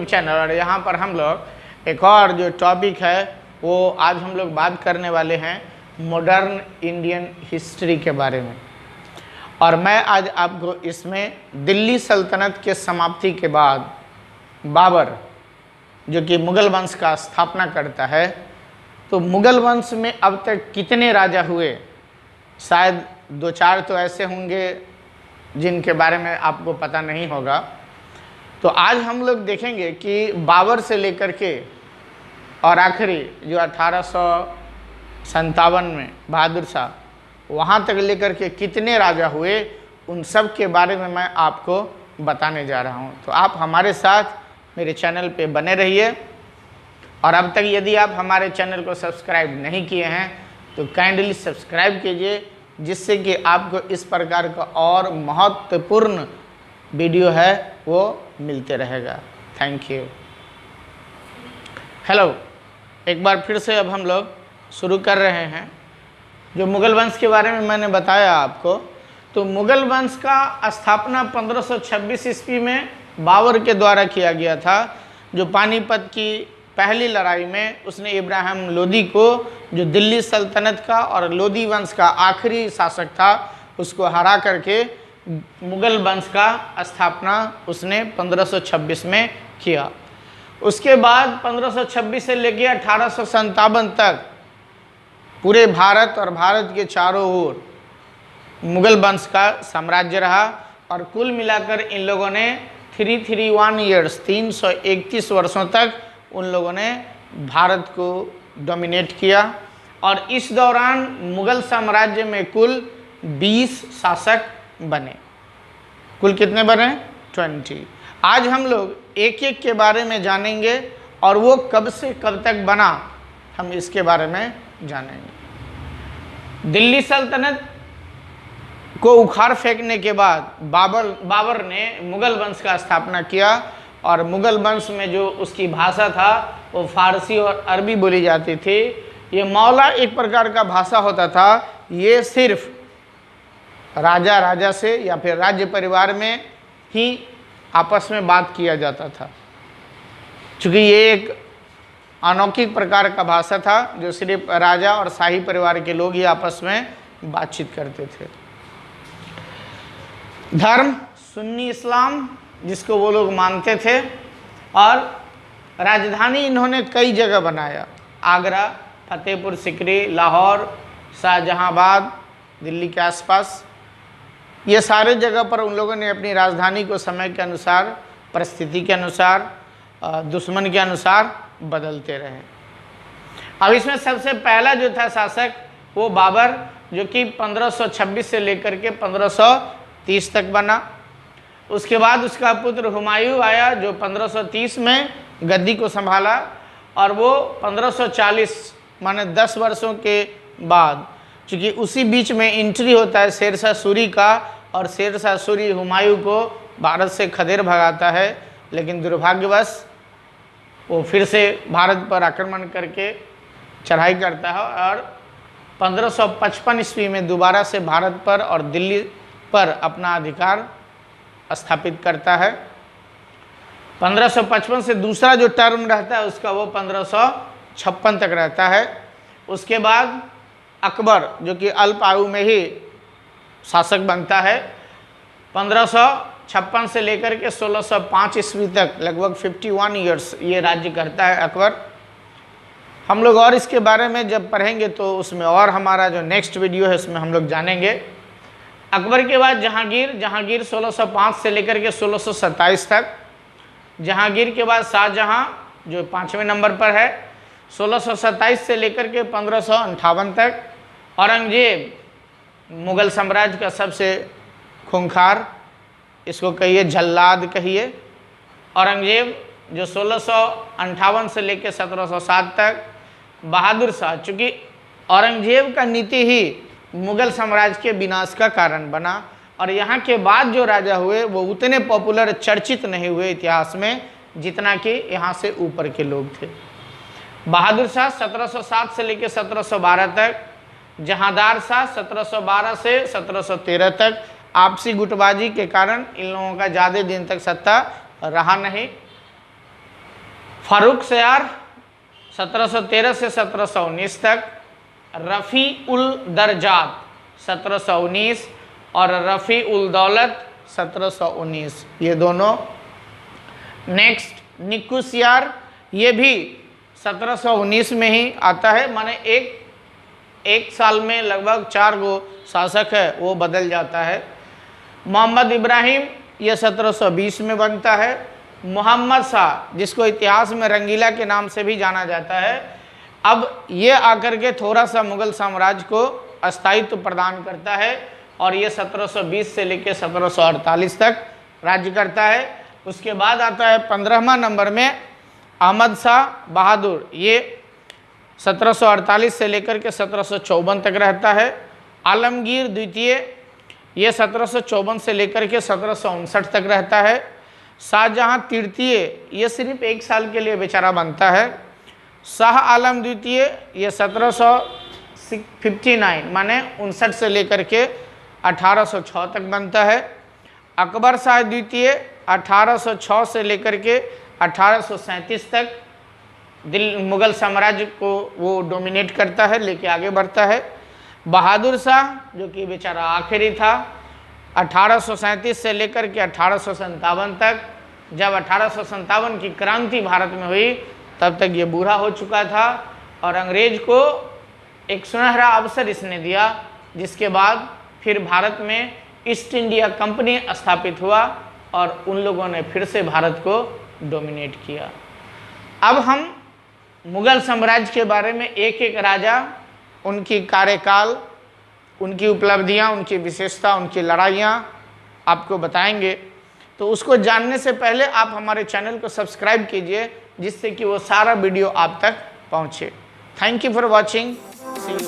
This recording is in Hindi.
चैनल। और यहाँ पर हम लोग एक और जो टॉपिक है वो आज हम लोग बात करने वाले हैं मॉडर्न इंडियन हिस्ट्री के बारे में। और मैं आज आपको इसमें दिल्ली सल्तनत के समाप्ति के बाद बाबर जो कि मुगल वंश का स्थापना करता है, तो मुगल वंश में अब तक कितने राजा हुए, शायद 2-4 तो ऐसे होंगे जिनके बारे में आपको पता नहीं होगा। तो आज हम लोग देखेंगे कि बाबर से लेकर के और आखिरी जो 1857 में बहादुर शाह, वहाँ तक लेकर के कितने राजा हुए, उन सब के बारे में मैं आपको बताने जा रहा हूँ। तो आप हमारे साथ मेरे चैनल पे बने रहिए। और अब तक यदि आप हमारे चैनल को सब्सक्राइब नहीं किए हैं तो काइंडली सब्सक्राइब कीजिए, जिससे कि आपको इस प्रकार का और महत्वपूर्ण वीडियो है वो मिलते रहेगा। Thank you. हेलो, एक बार फिर से अब हम लोग शुरू कर रहे हैं। जो मुगल वंश के बारे में मैंने बताया आपको, तो मुगल वंश का स्थापना 1526 ईस्वी में बाबर के द्वारा किया गया था। जो पानीपत की पहली लड़ाई में उसने इब्राहिम लोदी को, जो दिल्ली सल्तनत का और लोदी वंश का आखिरी शासक था, उसको हरा करके मुगल वंश का स्थापना उसने 1526 में किया। उसके बाद 1526 से लेकर 1857 तक पूरे भारत और भारत के चारों ओर मुगल वंश का साम्राज्य रहा। और कुल मिलाकर इन लोगों ने 331 ईयर्स 331 वर्षों तक उन लोगों ने भारत को डोमिनेट किया। और इस दौरान मुगल साम्राज्य में कुल 20 शासक बने। कुल कितने बने? 20। आज हम लोग एक एक के बारे में जानेंगे और वो कब से कब तक बना, हम इसके बारे में जानेंगे। दिल्ली सल्तनत को उखाड़ फेंकने के बाद बाबर ने मुगल वंश का स्थापना किया। और मुगल वंश में जो उसकी भाषा था वो फारसी और अरबी बोली जाती थी। ये मौला एक प्रकार का भाषा होता था। ये सिर्फ राजा से या फिर राज्य परिवार में ही आपस में बात किया जाता था, क्योंकि ये एक अलौकिक प्रकार का भाषा था जो सिर्फ राजा और शाही परिवार के लोग ही आपस में बातचीत करते थे। धर्म सुन्नी इस्लाम जिसको वो लोग मानते थे। और राजधानी इन्होंने कई जगह बनाया, आगरा, फतेहपुर सिकरी, लाहौर, शाहजहांबाद, दिल्ली के आसपास, ये सारे जगह पर उन लोगों ने अपनी राजधानी को समय के अनुसार, परिस्थिति के अनुसार, दुश्मन के अनुसार बदलते रहे। अब इसमें सबसे पहला जो था शासक वो बाबर, जो कि 1526 से लेकर के 1530 तक बना। उसके बाद उसका पुत्र हुमायूं आया जो 1530 में गद्दी को संभाला। और वो 1540 माने 10 वर्षों के बाद, चूँकि उसी बीच में एंट्री होता है शेरशाह सूरी का, और शेरशाह सूरी हुमायूं को भारत से खदेड़ भगाता है। लेकिन दुर्भाग्यवश वो फिर से भारत पर आक्रमण करके चढ़ाई करता है और 1555 ईस्वी में दोबारा से भारत पर और दिल्ली पर अपना अधिकार स्थापित करता है। 1555 से दूसरा जो टर्म रहता है उसका वो 1556 तक रहता है। उसके बाद अकबर जो कि अल्प आयु में ही शासक बनता है। 1556 से लेकर के 1605 ईस्वी तक लगभग 51 ईयर्स ये राज्य करता है अकबर। हम लोग और इसके बारे में जब पढ़ेंगे तो उसमें और हमारा जो नेक्स्ट वीडियो है उसमें हम लोग जानेंगे। अकबर के बाद जहांगीर 1605 से लेकर के 1627 तक। जहांगीर के बाद शाहजहां जो 5वें नंबर पर है 1627 से लेकर के 1558 तक। औरंगजेब मुगल साम्राज्य का सबसे खूंखार, इसको कहिए जल्लाद कहिए, औरंगजेब जो 1658 से लेकर 1707 तक। बहादुर शाह, चूँकि औरंगजेब का नीति ही मुगल साम्राज्य के विनाश का कारण बना। और यहाँ के बाद जो राजा हुए वो उतने पॉपुलर, चर्चित नहीं हुए इतिहास में जितना कि यहाँ से ऊपर के लोग थे। बहादुर शाह 1707 से लेकर 1712 तक। जहांदार शाह 1712 से 1713 तक। आपसी गुटबाजी के कारण इन लोगों का ज़्यादा दिन तक सत्ता रहा नहीं। फारूक सयार 1713 से 1719 तक, रफ़ी उल दरजात 1719 और रफ़ी उल दौलत 1719, ये दोनों। नेक्स्ट निकुसियार, ये भी 1719 में ही आता है, माने एक साल में लगभग 4 गो शासक है वो बदल जाता है। मोहम्मद इब्राहिम, ये 1720 में बनता है। मोहम्मद शाह, जिसको इतिहास में रंगीला के नाम से भी जाना जाता है, अब ये आकर के थोड़ा सा मुग़ल साम्राज्य को अस्थायित्व प्रदान करता है और ये 1720 से लेकर 1748 तक राज्य करता है। उसके बाद आता है 15वां नंबर में अहमद शाह बहादुर, ये 1748 से लेकर के 1754 तक रहता है। आलमगीर द्वितीय, ये 1754 से लेकर के 1759 तक रहता है। शाहजहां तृतीय, ये सिर्फ 1 साल के लिए बेचारा बनता है। शाह आलम द्वितीय, ये 1759 माने 59 से लेकर के 1806 तक बनता है। अकबर शाह द्वितीय 1806 से लेकर के 1837 तक मुग़ल साम्राज्य को वो डोमिनेट करता है, लेके आगे बढ़ता है। बहादुर शाह, जो कि बेचारा आखिरी था, 1837 से लेकर के 1857 तक। जब 1857 की क्रांति भारत में हुई तब तक ये बूढ़ा हो चुका था और अंग्रेज को एक सुनहरा अवसर इसने दिया, जिसके बाद फिर भारत में ईस्ट इंडिया कंपनी स्थापित हुआ और उन लोगों ने फिर से भारत को डोमिनेट किया। अब हम मुग़ल साम्राज्य के बारे में एक एक राजा, उनकी कार्यकाल, उनकी उपलब्धियां, उनकी विशेषता, उनकी लड़ाइयां आपको बताएंगे। तो उसको जानने से पहले आप हमारे चैनल को सब्सक्राइब कीजिए, जिससे कि वो सारा वीडियो आप तक पहुंचे। Thank you for watching. See you.